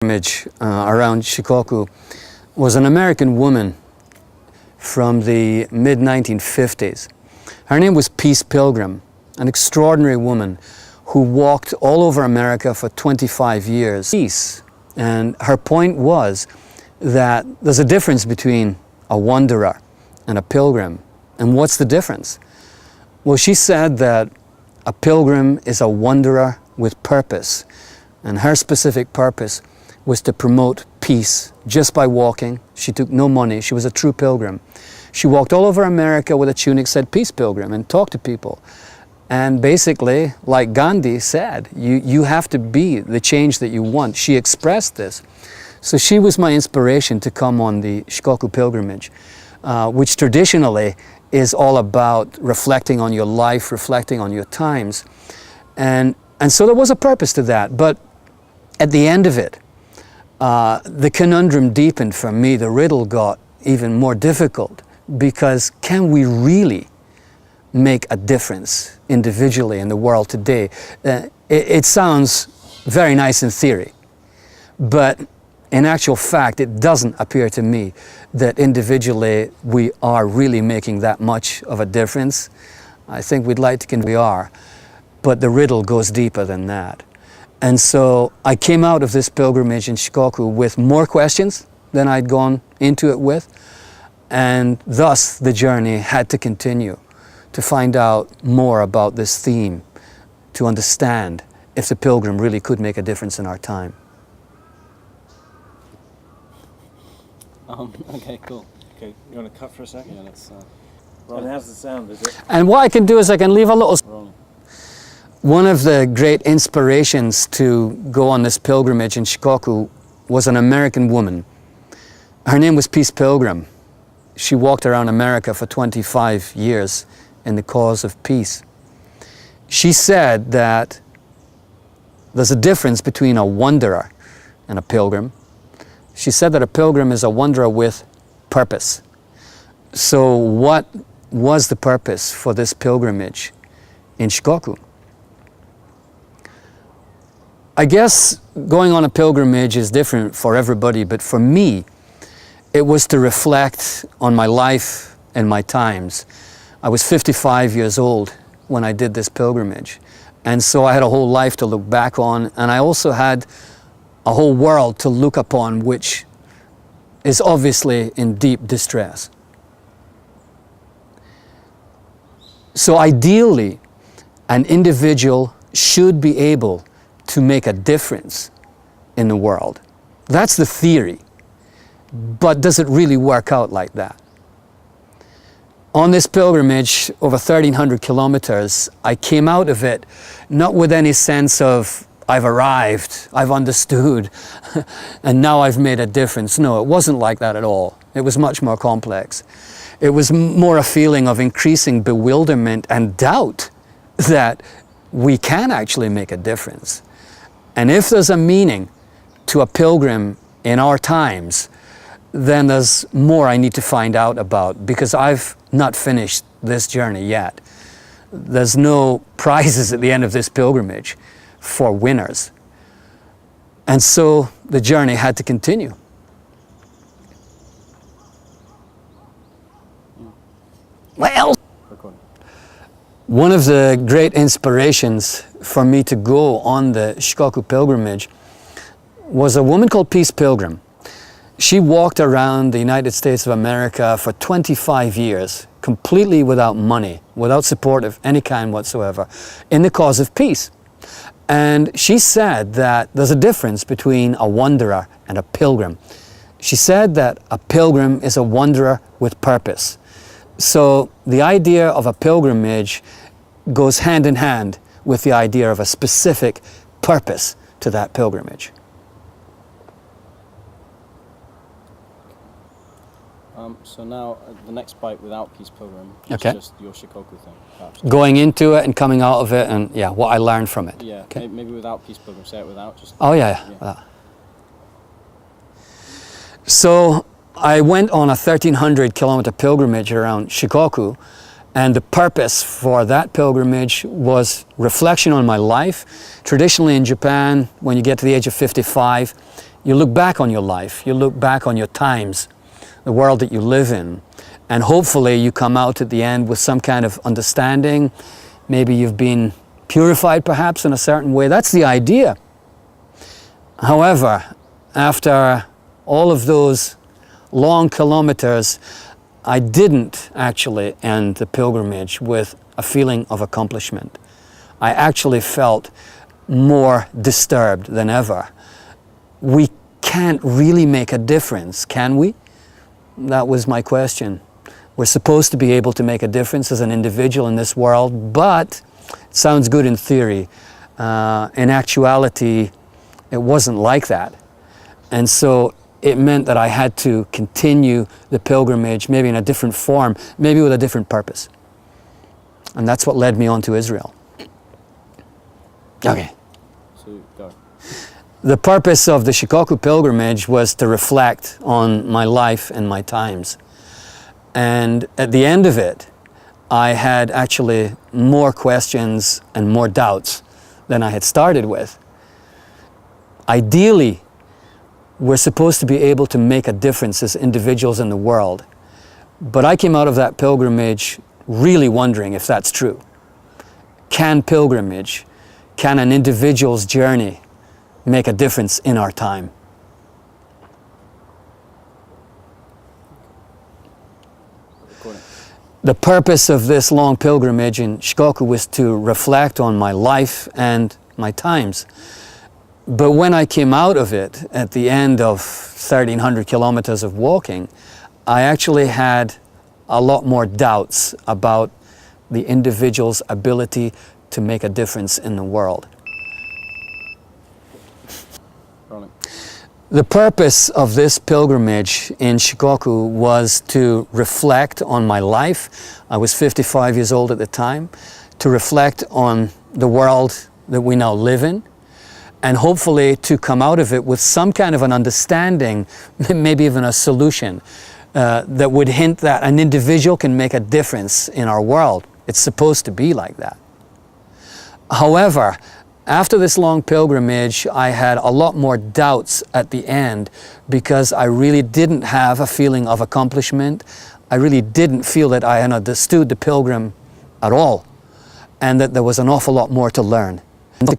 Image around Shikoku was an American woman from the mid-1950s. Her name was Peace Pilgrim, an extraordinary woman who walked all over America for 25 years. Peace. And her point was that there's a difference between a wanderer and a pilgrim. And what's the difference? Well, she said that a pilgrim is a wanderer with purpose. And her specific purpose was to promote peace just by walking. She took no money. She was a true pilgrim. She walked all over America with a tunic that said Peace Pilgrim and talked to people. And basically, like Gandhi said, you have to be the change that you want. She expressed this. So she was my inspiration to come on the Shikoku Pilgrimage, which traditionally is all about reflecting on your life, reflecting on your times. And so there was a purpose to that. But at the end of it, the conundrum deepened for me. The riddle got even more difficult, because can we really make a difference individually in the world today? It sounds very nice in theory, but in actual fact, it doesn't appear to me that individually we are really making that much of a difference. I think we'd like to think we are, but the riddle goes deeper than that. And so I came out of this pilgrimage in Shikoku with more questions than I'd gone into it with, and thus the journey had to continue to find out more about this theme, to understand if the pilgrim really could make a difference in our time. Okay, cool. Okay, you want to cut for a second? Yeah, let's And how's the sound, is it? And what I can do is I can leave a little... roll. One of the great inspirations to go on this pilgrimage in Shikoku was an American woman. Her name was Peace Pilgrim. She walked around America for 25 years in the cause of peace. She said that there's a difference between a wanderer and a pilgrim. She said that a pilgrim is a wanderer with purpose. So what was the purpose for this pilgrimage in Shikoku? I guess going on a pilgrimage is different for everybody, but for me, it was to reflect on my life and my times. I was 55 years old when I did this pilgrimage, and so I had a whole life to look back on, and I also had a whole world to look upon which is obviously in deep distress. So ideally, an individual should be able to make a difference in the world. That's the theory. But does it really work out like that? On this pilgrimage, over 1,300 kilometers, I came out of it not with any sense of, I've arrived, I've understood, and now I've made a difference. No, it wasn't like that at all. It was much more complex. It was more a feeling of increasing bewilderment and doubt that we can actually make a difference. And if there's a meaning to a pilgrim in our times, then there's more I need to find out about, because I've not finished this journey yet. There's no prizes at the end of this pilgrimage for winners. And so the journey had to continue. Well, one of the great inspirations for me to go on the Shikoku pilgrimage was a woman called Peace Pilgrim. She walked around the United States of America for 25 years, completely without money, without support of any kind whatsoever, in the cause of peace. And she said that there's a difference between a wanderer and a pilgrim. She said that a pilgrim is a wanderer with purpose. So the idea of a pilgrimage goes hand in hand with the idea of a specific purpose to that pilgrimage. So now the next bite without Peace Pilgrim is Okay. just your Shikoku thing, perhaps. Going into it and coming out of it, and yeah, what I learned from it. Yeah, Okay. maybe without Peace Pilgrim. Say it without. Just. Oh yeah. So I went on a 1,300 kilometer pilgrimage around Shikoku, and the purpose for that pilgrimage was reflection on my life. Traditionally in Japan, when you get to the age of 55, You look back on your life, you look back on your times, the world that you live in, and hopefully you come out at the end with some kind of understanding. Maybe you've been purified perhaps in a certain way. That's the idea. However, after all of those long kilometers, I didn't actually end the pilgrimage with a feeling of accomplishment. I actually felt more disturbed than ever. We can't really make a difference, can we? That was my question. We're supposed to be able to make a difference as an individual in this world, but it sounds good in theory. In actuality, it wasn't like that. And so it meant that I had to continue the pilgrimage, maybe in a different form, maybe with a different purpose. And that's what led me on to Israel. Okay. So go. The purpose of the Shikoku pilgrimage was to reflect on my life and my times. And at the end of it, I had actually more questions and more doubts than I had started with. Ideally, we're supposed to be able to make a difference as individuals in the world. But I came out of that pilgrimage really wondering if that's true. Can pilgrimage, can an individual's journey make a difference in our time? The purpose of this long pilgrimage in Shikoku was to reflect on my life and my times. But when I came out of it at the end of 1,300 kilometers of walking, I actually had a lot more doubts about the individual's ability to make a difference in the world. Rolling. The purpose of this pilgrimage in Shikoku was to reflect on my life. I was 55 years old at the time. To reflect on the world that we now live in, and hopefully to come out of it with some kind of an understanding, maybe even a solution, that would hint that an individual can make a difference in our world. It's supposed to be like that. However, after this long pilgrimage, I had a lot more doubts at the end because I really didn't have a feeling of accomplishment. I really didn't feel that I had understood the pilgrim at all, and that there was an awful lot more to learn.